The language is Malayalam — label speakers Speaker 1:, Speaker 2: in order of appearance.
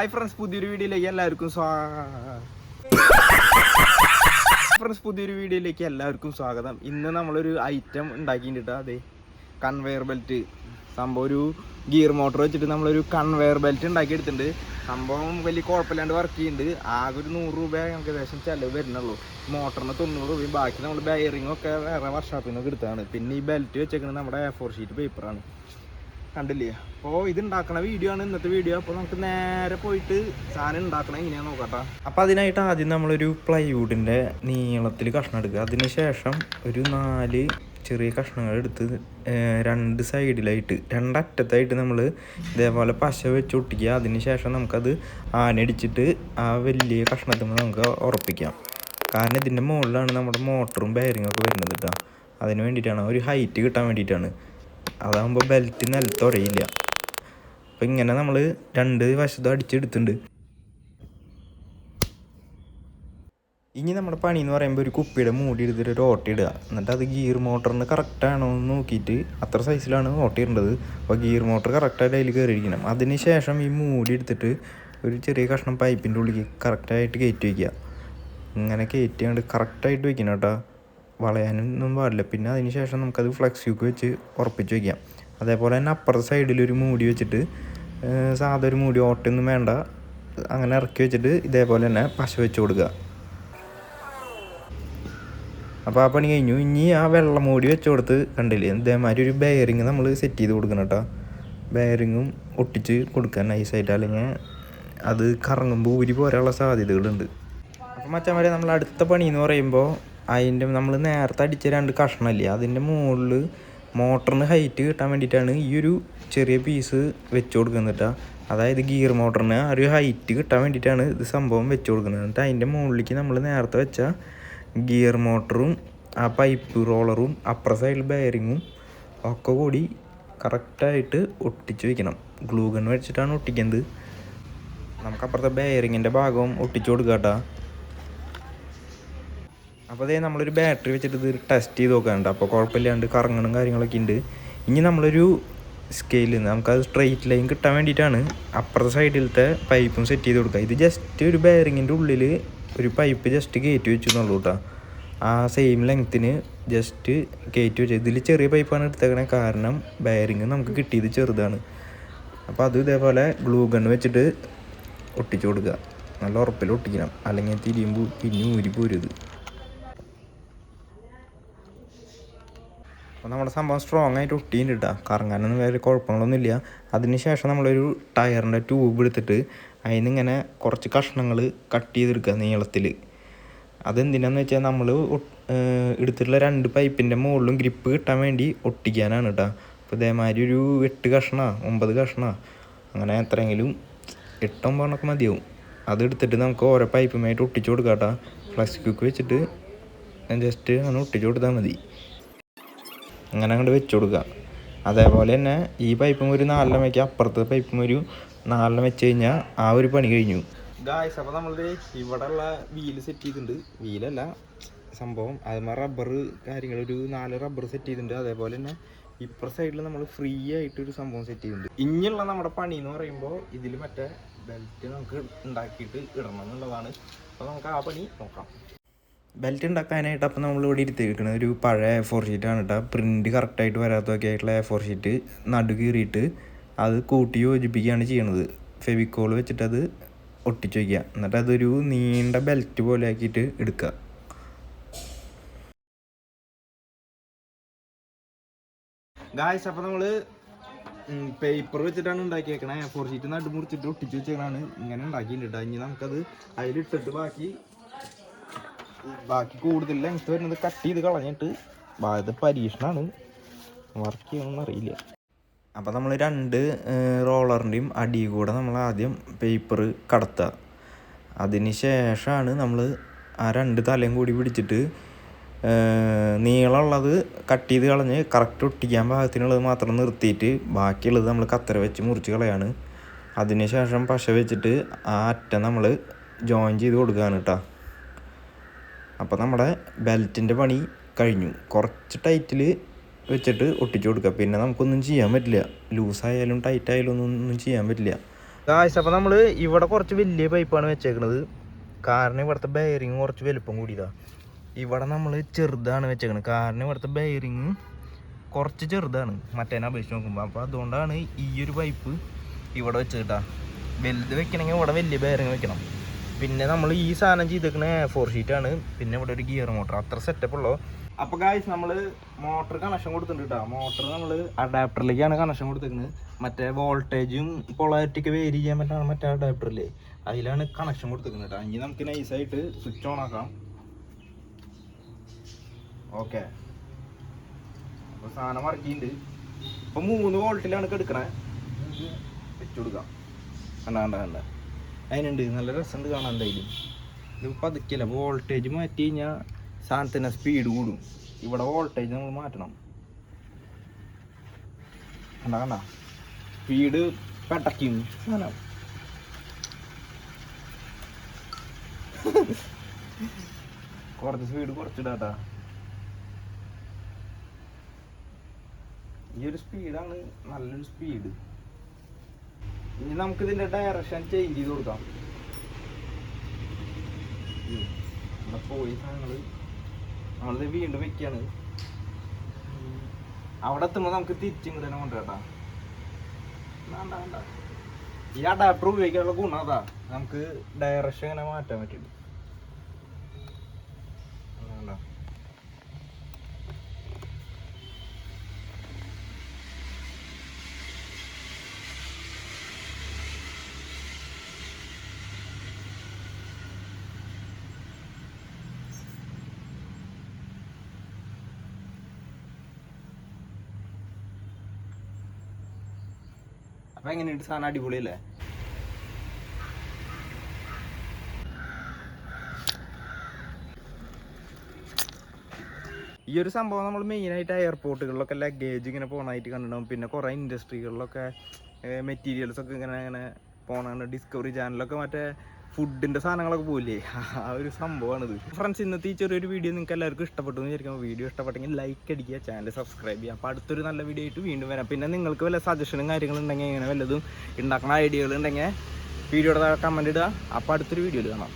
Speaker 1: ഹായ് ഫ്രണ്ട്സ്, പുതിയൊരു വീഡിയോയിലേക്ക് എല്ലാവർക്കും സ്വാഗതം. ഇന്ന് നമ്മളൊരു ഐറ്റം ഉണ്ടാക്കിയിട്ട് അതെ കൺവെയർ ബെൽറ്റ് സംഭവം. ഒരു ഗിയർ മോട്ടർ വെച്ചിട്ട് നമ്മളൊരു കൺവെയർ ബെൽറ്റ് ഉണ്ടാക്കിയെടുത്തിട്ടുണ്ട്. സംഭവം വലിയ കുഴപ്പമില്ലാണ്ട് വർക്ക് ചെയ്യുന്നുണ്ട്. ആകെ ഒരു 100 രൂപ നമുക്ക് ഏകദേശം ചിലവ് വരുന്നുള്ളൂ. മോട്ടറിന് 90 രൂപയും ബാക്കി നമ്മൾ ബെയറിംഗ് ഒക്കെ വേറെ വർക്ക്ഷോപ്പിൽ നിന്നൊക്കെ എടുത്താണ്. പിന്നെ ഈ ബെൽറ്റ് വെച്ചേക്കുന്നത് നമ്മുടെ A4 ഷീറ്റ് പേപ്പറാണ്, കണ്ടില്ലേ. അപ്പോൾ ഇത് ഉണ്ടാക്കണ വീഡിയോ ആണ് ഇന്നത്തെ വീഡിയോ. അപ്പോൾ നമുക്ക് നേരെ പോയിട്ട് സാധനം ഉണ്ടാക്കണം എങ്ങനെയാണെന്ന് നോക്കട്ടെ. അപ്പോൾ അതിനായിട്ട് ആദ്യം നമ്മളൊരു പ്ലൈവുഡിൻ്റെ നീളത്തിൽ കഷ്ണം എടുക്കുക. അതിന് ശേഷം ഒരു 4 ചെറിയ കഷ്ണങ്ങൾ എടുത്ത് രണ്ട് സൈഡിലായിട്ട് രണ്ടറ്റത്തായിട്ട് നമ്മൾ ഇതേപോലെ പശ വെച്ച് ഒട്ടിക്കുക. അതിന് ശേഷം നമുക്കത് ആനടിച്ചിട്ട് ആ വലിയ കഷ്ണത്തിൽ നമുക്ക് ഉറപ്പിക്കാം. കാരണം ഇതിൻ്റെ മുകളിലാണ് നമ്മുടെ മോട്ടറും ബെയറിങ്ങും ഒക്കെ വരുന്നത് കേട്ടോ. അതിന് വേണ്ടിയിട്ടാണ്, ഒരു ഹൈറ്റ് കിട്ടാൻ വേണ്ടിയിട്ടാണ്. അതാകുമ്പോൾ ബെൽറ്റ് നിലത്ത് ഉറയില്ല. അപ്പം ഇങ്ങനെ നമ്മൾ രണ്ട് വശത്തും അടിച്ചെടുത്തിട്ടുണ്ട്. ഇനി നമ്മുടെ പണി എന്ന് പറയുമ്പോൾ ഒരു കുപ്പിയുടെ മൂടി എടുത്തിട്ട് ഒരു ഓട്ട ഇടുക. എന്നിട്ട് അത് ഗിയർ മോട്ടറിന് കറക്റ്റാണോ എന്ന് നോക്കിയിട്ട് അത്ര സൈസിലാണ് ഓട്ട ഇടേണ്ടത്. അപ്പോൾ ഗിയർ മോട്ടർ കറക്റ്റായിട്ട് അതിൽ കയറിയിരിക്കണം. അതിന് ശേഷം ഈ മൂടി എടുത്തിട്ട് ഒരു ചെറിയ കഷ്ണം പൈപ്പിൻ്റെ ഉള്ളിൽ കറക്റ്റായിട്ട് കയറ്റി വയ്ക്കുക. ഇങ്ങനെ കയറ്റിയാണ്ട് കറക്റ്റായിട്ട് വയ്ക്കണം കേട്ടോ, വളയാനൊന്നും പാടില്ല. പിന്നെ അതിന് ശേഷം നമുക്കത് ഫ്ലെക്സ് ഹൂക്ക് വെച്ച് ഉറപ്പിച്ച് വയ്ക്കാം. അതേപോലെ തന്നെ അപ്പുറത്തെ സൈഡിലൊരു മൂടി വെച്ചിട്ട് സാധാ ഒരു മൂടി, ഓട്ടയൊന്നും വേണ്ട, അങ്ങനെ ഇറക്കി വെച്ചിട്ട് ഇതേപോലെ തന്നെ പശ വെച്ച് കൊടുക്കുക. അപ്പോൾ ആ പണി കഴിഞ്ഞു. ഇനി ആ വെള്ളം മൂടി വെച്ച് കൊടുത്ത് കണ്ടില്ലേ, ഇതേമാതിരി ഒരു ബെയറിങ് നമ്മൾ സെറ്റ് ചെയ്ത് കൊടുക്കണം കേട്ടോ. ബെയറിങ്ങും ഒട്ടിച്ച് കൊടുക്കാൻ നൈസായിട്ട്, അല്ലെങ്കിൽ അത് കറങ്ങുമ്പോൾ ഊരി പോരാനുള്ള സാധ്യതകളുണ്ട്. അപ്പോൾ മച്ചാന്മാരെ, നമ്മൾ അടുത്ത പണി എന്ന് പറയുമ്പോൾ അതിൻ്റെ നമ്മൾ നേരത്തെ അടിച്ച 2 കഷ്ണമില്ലേ, അതിൻ്റെ മുകളിൽ മോട്ടറിന് ഹൈറ്റ് കിട്ടാൻ വേണ്ടിയിട്ടാണ് ഈ ഒരു ചെറിയ പീസ് വെച്ച് കൊടുക്കുന്നിട്ടാ. അതായത് ഗിയർ മോട്ടറിന് ആ ഒരു ഹൈറ്റ് കിട്ടാൻ വേണ്ടിയിട്ടാണ് ഇത് സംഭവം വെച്ച് കൊടുക്കുന്നത്. എന്നിട്ട് അതിൻ്റെ മുകളിലേക്ക് നമ്മൾ നേരത്തെ വെച്ച ഗിയർ മോട്ടറും ആ പൈപ്പ് റോളറും അപ്പുറ സൈഡിൽ ബെയറിങ്ങും ഒക്കെ കൂടി കറക്റ്റായിട്ട് ഒട്ടിച്ച് വയ്ക്കണം. ഗ്ലൂ ഗൺ വെച്ചിട്ടാണ് ഒട്ടിക്കുന്നത്. നമുക്കപ്പുറത്തെ ബെയറിങ്ങിൻ്റെ ഭാഗവും ഒട്ടിച്ച് കൊടുക്കുക കേട്ടോ. അപ്പോൾ അതേ നമ്മളൊരു ബാറ്ററി വെച്ചിട്ട് ഇത് ടെസ്റ്റ് ചെയ്ത് നോക്കാനുണ്ട്. അപ്പോൾ കുഴപ്പമില്ലാണ്ട് കറങ്ങണം കാര്യങ്ങളൊക്കെ ഉണ്ട്. ഇനി നമ്മളൊരു സ്കെയിലിൽ നിന്ന് നമുക്കത് സ്ട്രെയിറ്റ് ലൈൻ കിട്ടാൻ വേണ്ടിയിട്ടാണ് അപ്പുറത്തെ സൈഡിലത്തെ പൈപ്പും സെറ്റ് ചെയ്ത് കൊടുക്കുക. ഇത് ജസ്റ്റ് ഒരു ബെയറിങ്ങിൻ്റെ ഉള്ളിൽ ഒരു പൈപ്പ് ജസ്റ്റ് കയറ്റി വെച്ചു എന്നുള്ളൂ കേട്ടോ. ആ സെയിം ലെങ്ത്തിന് ജസ്റ്റ് കയറ്റി വെച്ചു. ഇതിൽ ചെറിയ പൈപ്പാണ് എടുത്തേക്കണേ, കാരണം ബെയറിങ് നമുക്ക് കിട്ടിയത് ചെറുതാണ്. അപ്പോൾ അത് ഇതേപോലെ ഗ്ലൂ ഗൺ വെച്ചിട്ട് ഒട്ടിച്ചു കൊടുക്കുക. നല്ല ഉറപ്പിൽ ഒട്ടിക്കണം, അല്ലെങ്കിൽ തിരിയുമ്പോൾ പിന്നെ ഊരി പോരുത്. അപ്പോൾ നമ്മുടെ സംഭവം സ്ട്രോങ് ആയിട്ട് ഒട്ടിയിട്ട് ഇട്ടാൽ കറങ്ങാനൊന്നും വേറെ കുഴപ്പങ്ങളൊന്നുമില്ല. അതിന് ശേഷം നമ്മളൊരു ടയറിൻ്റെ ട്യൂബ് എടുത്തിട്ട് അതിനിങ്ങനെ കുറച്ച് കഷ്ണങ്ങൾ കട്ട് ചെയ്തെടുക്കുക നീളത്തിൽ. അതെന്തിനാന്ന് വെച്ചാൽ നമ്മൾ എടുത്തിട്ടുള്ള 2 പൈപ്പിൻ്റെ മുകളിലും ഗ്രിപ്പ് കിട്ടാൻ വേണ്ടി ഒട്ടിക്കാനാണ് കേട്ടോ. അപ്പോൾ ഇതേമാതിരി ഒരു 8 കഷ്ണമോ 9 കഷ്ണമോ അങ്ങനെ എത്രയെങ്കിലും 8-9 മതിയാവും. അതെടുത്തിട്ട് നമുക്ക് ഓരോ പൈപ്പുമായിട്ട് ഒട്ടിച്ചു കൊടുക്കാം കേട്ടോ. ഫ്ലെക്സ് കുക്ക് വെച്ചിട്ട് ജസ്റ്റ് അങ്ങനെ ഒട്ടിച്ചു കൊടുത്താൽ മതി. അങ്ങനെ അങ്ങോട്ട് വെച്ച് കൊടുക്കുക. അതേപോലെ തന്നെ ഈ പൈപ്പും ഒരു 4 വയ്ക്കുക, അപ്പുറത്തെ പൈപ്പും ഒരു 4 വെച്ച് കഴിഞ്ഞാൽ ആ ഒരു പണി കഴിഞ്ഞു. ഗായ്സ്, അപ്പോൾ നമ്മൾ ഇവിടെ ഉള്ള വീല് സെറ്റ് ചെയ്തിട്ടുണ്ട്. വീലല്ല സംഭവം, അതുമാ റബ്ബർ കാര്യങ്ങൾ ഒരു 4 റബ്ബർ സെറ്റ് ചെയ്തിട്ടുണ്ട്. അതേപോലെ തന്നെ ഇപ്പുറ സൈഡിൽ നമ്മൾ ഫ്രീ ആയിട്ടൊരു സംഭവം സെറ്റ് ചെയ്തിട്ടുണ്ട്. ഇനിയുള്ള നമ്മുടെ പണി എന്ന് പറയുമ്പോൾ ഇതിൽ മറ്റേ ബെൽറ്റ് നമുക്ക് ഉണ്ടാക്കിയിട്ട് ഇടണം എന്നുള്ളതാണ്. അപ്പോൾ നമുക്ക് ആ പണി നോക്കാം. ബെൽറ്റ് ഉണ്ടാക്കാനായിട്ട് അപ്പോൾ നമ്മളിവിടെ ഇരുത്തിയിരിക്കുന്നത് ഒരു പഴയ A4 ഷീറ്റാണ് കേട്ടോ. പ്രിൻറ്റ് കറക്റ്റായിട്ട് വരാത്തതൊക്കെ ആയിട്ടുള്ള A4 ഷീറ്റ് നടു കീറിയിട്ട് അത് കൂട്ടി യോജിപ്പിക്കുകയാണ് ചെയ്യണത്. ഫെവിക്കോൾ വെച്ചിട്ടത് ഒട്ടിച്ച് വയ്ക്കുക. എന്നിട്ട് അതൊരു നീണ്ട ബെൽറ്റ് പോലെ ആക്കിയിട്ട് എടുക്കുക. ഗായ്സ്, അപ്പോൾ നമ്മൾ പേപ്പർ വെച്ചിട്ടാണ് ഉണ്ടാക്കിയേക്കണേ. A4 ഷീറ്റ് നടു മുറിച്ചിട്ട് ഒട്ടിച്ച് വെച്ചേക്കണാണ്. ഇങ്ങനെ ഉണ്ടാക്കിയിട്ടുണ്ട്. ഇനി നമുക്കത് അതിലിട്ടിട്ട് ബാക്കി കൂടുതൽ ലെങ്ത് വരുന്നത് കട്ട് ചെയ്ത് കളഞ്ഞിട്ട് ഇത് പരീക്ഷണമാണ്, വർക്ക് ചെയ്യണമെന്ന് അറിയില്ല. അപ്പോൾ നമ്മൾ 2 റോളറിൻ്റെയും അടി കൂടെ നമ്മൾ ആദ്യം പേപ്പർ കടത്തുക. അതിന് ശേഷമാണ് നമ്മൾ ആ 2 തലയും കൂടി പിടിച്ചിട്ട് നീളമുള്ളത് കട്ട് ചെയ്ത് കളഞ്ഞ് കറക്റ്റ് ഒട്ടിക്കാൻ പാകത്തിനുള്ളത് മാത്രം നിർത്തിയിട്ട് ബാക്കിയുള്ളത് നമ്മൾ കത്തര വെച്ച് മുറിച്ച് കളയാണ്. അതിന് ശേഷം പശ വെച്ചിട്ട് ആ അറ്റം നമ്മൾ ജോയിൻ ചെയ്ത് കൊടുക്കുകയാണ് കേട്ടോ. അപ്പോൾ നമ്മുടെ ബെൽറ്റിൻ്റെ പണി കഴിഞ്ഞു. കുറച്ച് ടൈറ്റിൽ വെച്ചിട്ട് ഒട്ടിച്ചു കൊടുക്കുക. പിന്നെ നമുക്കൊന്നും ചെയ്യാൻ പറ്റില്ല, ലൂസായാലും ടൈറ്റായാലും ഒന്നും ചെയ്യാൻ പറ്റില്ല. ഗായ്സ് അപ്പോൾ നമ്മൾ ഇവിടെ കുറച്ച് വലിയ പൈപ്പാണ് വെച്ചേക്കുന്നത്. കാരണം ഇവിടുത്തെ ബെയറിങ് കുറച്ച് വലുപ്പം കൂടിയതാണ്. ഇവിടെ നമ്മൾ ചെറുതാണ് വെച്ചേക്കുന്നത്. കാരണം ഇവിടുത്തെ ബെയറിങ് കുറച്ച് ചെറുതാണ് മറ്റേനെ അപേക്ഷിച്ച് നോക്കുമ്പോൾ. അപ്പോൾ അതുകൊണ്ടാണ് ഈ ഒരു പൈപ്പ് ഇവിടെ വെച്ചിട്ടാ. വലുത് വെക്കണമെങ്കിൽ ഇവിടെ വലിയ ബെയറിങ് വെക്കണം. പിന്നെ നമ്മൾ ഈ സാധനം ചെയ്തേക്കണ A4 ഷീറ്റാണ്. പിന്നെ ഇവിടെ ഒരു ഗിയർ മോട്ടർ, അത്ര സെറ്റപ്പ് ഉള്ളൂ. അപ്പോൾ ഗായ്സ് നമ്മൾ മോട്ടർ കണക്ഷൻ കൊടുത്തിട്ടുണ്ട് കേട്ടോ. മോട്ടർ നമ്മൾ അഡാപ്റ്ററിലേക്കാണ് കണക്ഷൻ കൊടുത്തേക്കുന്നത്. മറ്റേ വോൾട്ടേജും പൊളാരിറ്റിയൊക്കെ വേരി ചെയ്യാൻ പറ്റാണ് മറ്റേ അഡാപ്റ്ററില്ലേ, അതിലാണ് കണക്ഷൻ കൊടുത്തേക്കുന്നത് കേട്ടോ. ഇനി നമുക്ക് നൈസായിട്ട് സ്വിച്ച് ഓൺ ആക്കാം. ഓക്കെ, അപ്പോൾ സാധനം വർക്കിയുണ്ട്. ഇപ്പോൾ 3 വോൾട്ടിലാണ് എടുക്കണേ. വെച്ചു കൊടുക്കാം. കണ്ട അതിനുണ്ട്, നല്ല രസമുണ്ട് കാണാൻ. എന്തായാലും ഇത് പതുക്കില്ല. വോൾട്ടേജ് മാറ്റി കഴിഞ്ഞാൽ സാധനത്തിന് സ്പീഡ് കൂടും. ഇവിടെ വോൾട്ടേജ് നമ്മൾ മാറ്റണം. കണ്ട സ്പീഡ് പെട്ടക്കും സാധനം. കുറച്ച് സ്പീഡ് കുറച്ചിടാട്ടാ. ഈ ഒരു സ്പീഡാണ് നല്ലൊരു സ്പീഡ്. ഇനി നമുക്ക് ഇതിന്റെ ഡയറക്ഷൻ ചേഞ്ച് ചെയ്ത് കൊടുക്കാം. ഇവിടെ പോയി സാധനങ്ങള് നമ്മളിത് വീണ്ടും വെക്കാണ്. അവിടെ എത്തുമ്പോൾ നമുക്ക് തിരിച്ചിങ്ങോട്ട് തന്നെ കൊണ്ടുവരട്ടാ. വേണ്ട, ഈ അഡാപ്റ്റർ ഉപയോഗിക്കാനുള്ള ഗുണം അതാ, നമുക്ക് ഡയറക്ഷൻ ഇങ്ങനെ മാറ്റാൻ പറ്റും. അപ്പം എങ്ങനെയുണ്ട് സാധനം? അടിപൊളിയല്ലേ? ഈ ഒരു സംഭവം നമ്മൾ മെയിനായിട്ട് എയർപോർട്ടുകളിലൊക്കെ ലഗേജ് ഇങ്ങനെ പോകണമായിട്ട് കണ്ടിട്ടുണ്ടാവും. പിന്നെ കുറേ ഇൻഡസ്ട്രികളിലൊക്കെ മെറ്റീരിയൽസൊക്കെ ഇങ്ങനെ പോകണ ഡിസ്കവറി ചാനലൊക്കെ മറ്റേ ഫുഡിൻ്റെ സാധനങ്ങളൊക്കെ പോകില്ലേ, ആ ഒരു സംഭവമാണിത്. ഫ്രണ്ട്സ്, ഇന്നത്തെ ഈ ചെറിയൊരു വീഡിയോ നിങ്ങൾക്ക് എല്ലാവർക്കും ഇഷ്ടപ്പെട്ടു എന്ന് വിചാരിക്കും. വീഡിയോ ഇഷ്ടപ്പെട്ടെങ്കിൽ ലൈക്ക് അടിക്കുക, ചാനൽ സബ്സ്ക്രൈബ് ചെയ്യുക. അപ്പോൾ അടുത്തൊരു നല്ല വീഡിയോ ആയിട്ട് വീണ്ടും വരാം. പിന്നെ നിങ്ങൾക്ക് വല്ല സജഷനും കാര്യങ്ങളുണ്ടെങ്കിൽ ഇങ്ങനെ വല്ലതും ഉണ്ടാക്കുന്ന ഐഡിയകൾ ഉണ്ടെങ്കിൽ വീഡിയോയുടെ കമൻറ്റ് ഇടുക. അപ്പോൾ അടുത്തൊരു വീഡിയോയിൽ കാണാം.